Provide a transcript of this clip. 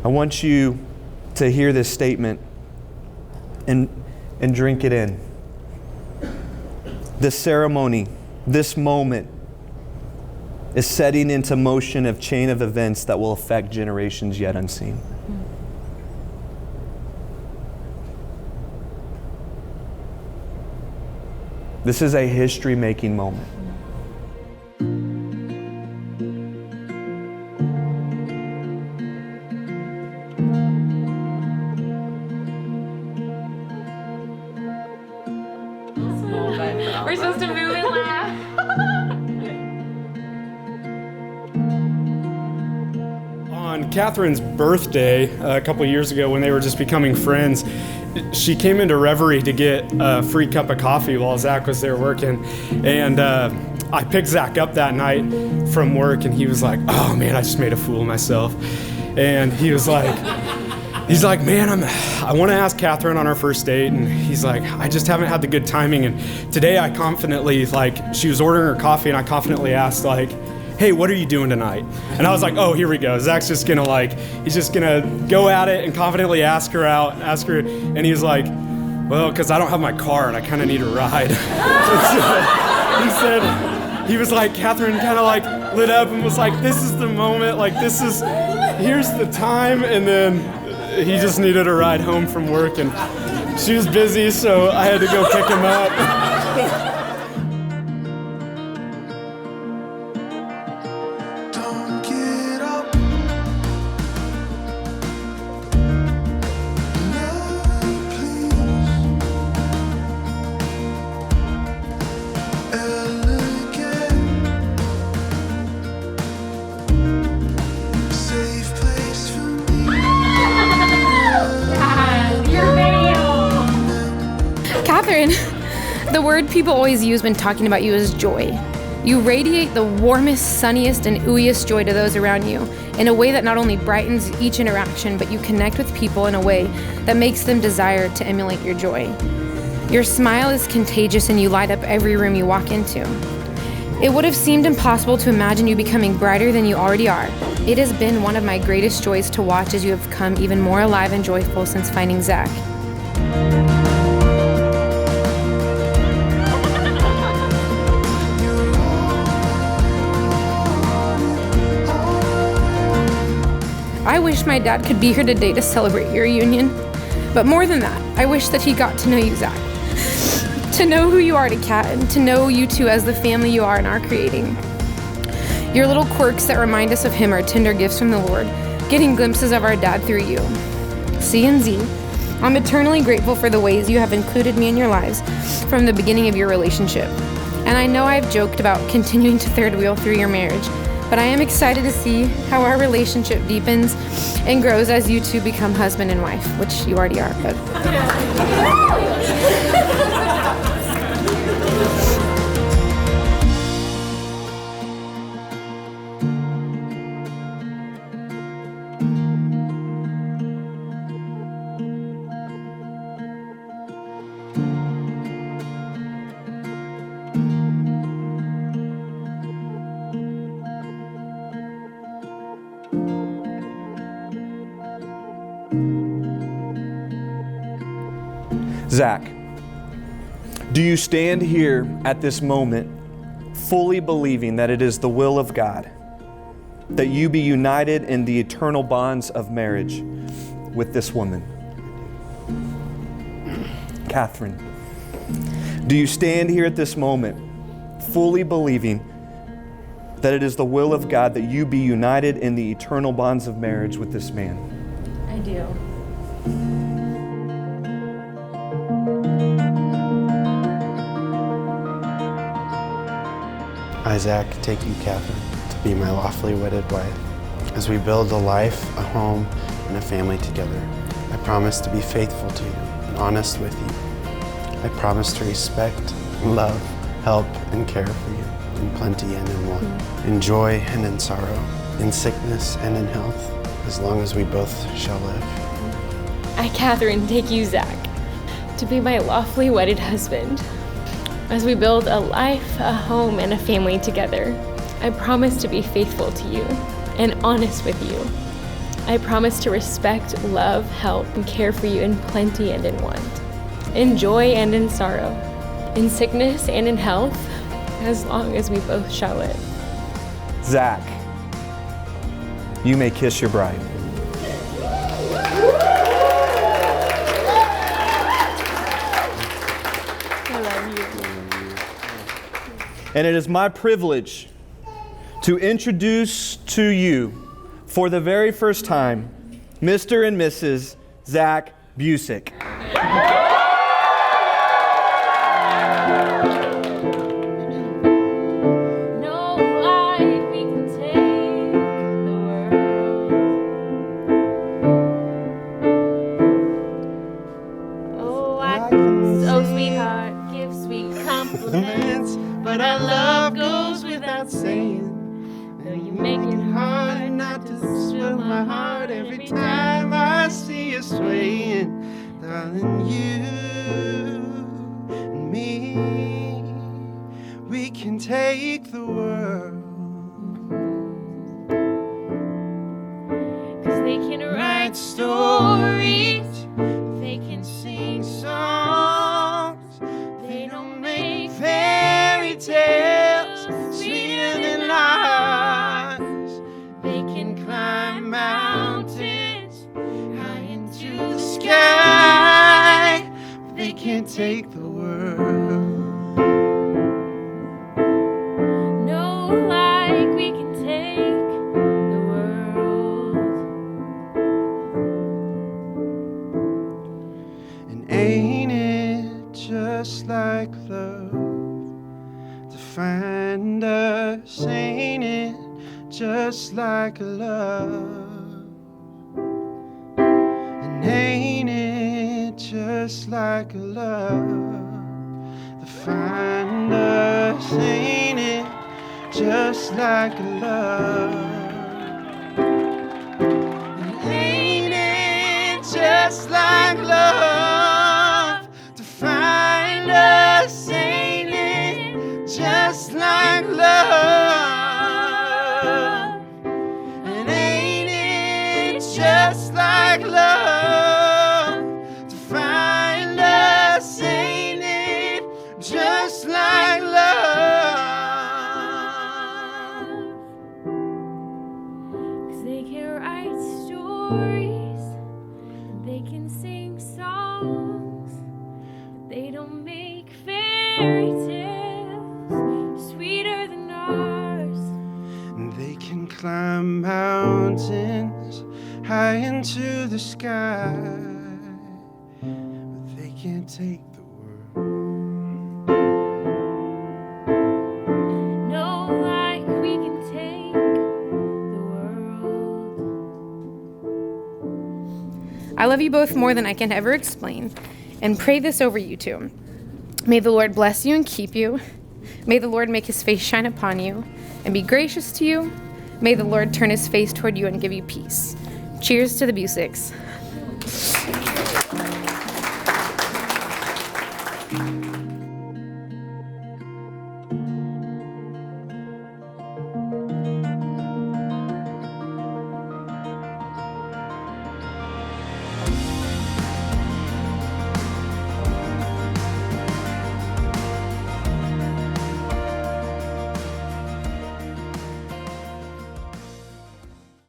I want you to hear this statement and drink it in. This ceremony, this moment, is setting into motion a chain of events that will affect generations yet unseen. This is a history-making moment. We're supposed to move and laugh. On Catherine's birthday a couple years ago when they were just becoming friends, she came into Reverie to get a free cup of coffee while Zach was there working. And I picked Zach up that night from work and he was like, oh man, I just made a fool of myself. And he was like, man, I want to ask Catherine on our first date. And he's like, I just haven't had the good timing. And today I confidently, she was ordering her coffee and I confidently asked hey, what are you doing tonight? And I was like, oh, here we go. Zach's just gonna he's just gonna go at it and confidently ask her. And he was like, well, because I don't have my car and I kind of need a ride. He said, he was like, Catherine kind of lit up and was like, this is the moment, here's the time. And then he just needed a ride home from work and she was busy, so I had to go pick him up. Catherine, the word people always use when talking about you is joy. You radiate the warmest, sunniest, and ooeyest joy to those around you in a way that not only brightens each interaction, but you connect with people in a way that makes them desire to emulate your joy. Your smile is contagious and you light up every room you walk into. It would have seemed impossible to imagine you becoming brighter than you already are. It has been one of my greatest joys to watch as you have become even more alive and joyful since finding Zach. I wish my dad could be here today to celebrate your union. But more than that, I wish that he got to know you, Zach. To know who you are to Kat, and to know you two as the family you are and are creating. Your little quirks that remind us of him are tender gifts from the Lord, getting glimpses of our dad through you. C and Z, I'm eternally grateful for the ways you have included me in your lives from the beginning of your relationship. And I know I've joked about continuing to third wheel through your marriage, but I am excited to see how our relationship deepens and grows as you two become husband and wife, which you already are, but... Zach, do you stand here at this moment fully believing that it is the will of God that you be united in the eternal bonds of marriage with this woman? Catherine, do you stand here at this moment fully believing that it is the will of God that you be united in the eternal bonds of marriage with this man? I do. I, Zach, take you, Catherine, to be my lawfully wedded wife. As we build a life, a home, and a family together, I promise to be faithful to you and honest with you. I promise to respect, love, help, and care for you in plenty and in want, in joy and in sorrow, in sickness and in health, as long as we both shall live. I, Catherine, take you, Zach, to be my lawfully wedded husband. As we build a life, a home, and a family together, I promise to be faithful to you and honest with you. I promise to respect, love, help, and care for you in plenty and in want, in joy and in sorrow, in sickness and in health, as long as we both shall live. Zach, you may kiss your bride. I love you. And it is my privilege to introduce to you, for the very first time, Mr. and Mrs. Zach Busick. No life we can take the world. Oh, sweetheart, give sweet compliments, but our love goes without saying. Though you make it hard not to spill my heart every time I see you swaying. Darling, you and me, we can take the world. 'Cause they can write stories, they can sing songs, they don't make fairy tales sweeter than ours. They can climb mountains high into the sky, but they can't take the world. No, like we can take the world. And ain't it just like love to find us? Ain't it just like love? And ain't it just like love to find us? Ain't it just like love? And ain't it just like love to find us? Ain't it just like love? And ain't it just like love to find us? Ain't it just like love? 'Cause they can write stories, and they can sing songs, but they don't make fairy tales sweeter than ours. And they can climb mountains high into the sky, but they can't take the world. No, like we can take the world. I love you both more than I can ever explain, and pray this over you two. May the Lord bless you and keep you. May the Lord make his face shine upon you and be gracious to you. May the Lord turn his face toward you and give you peace. Cheers to the Busicks.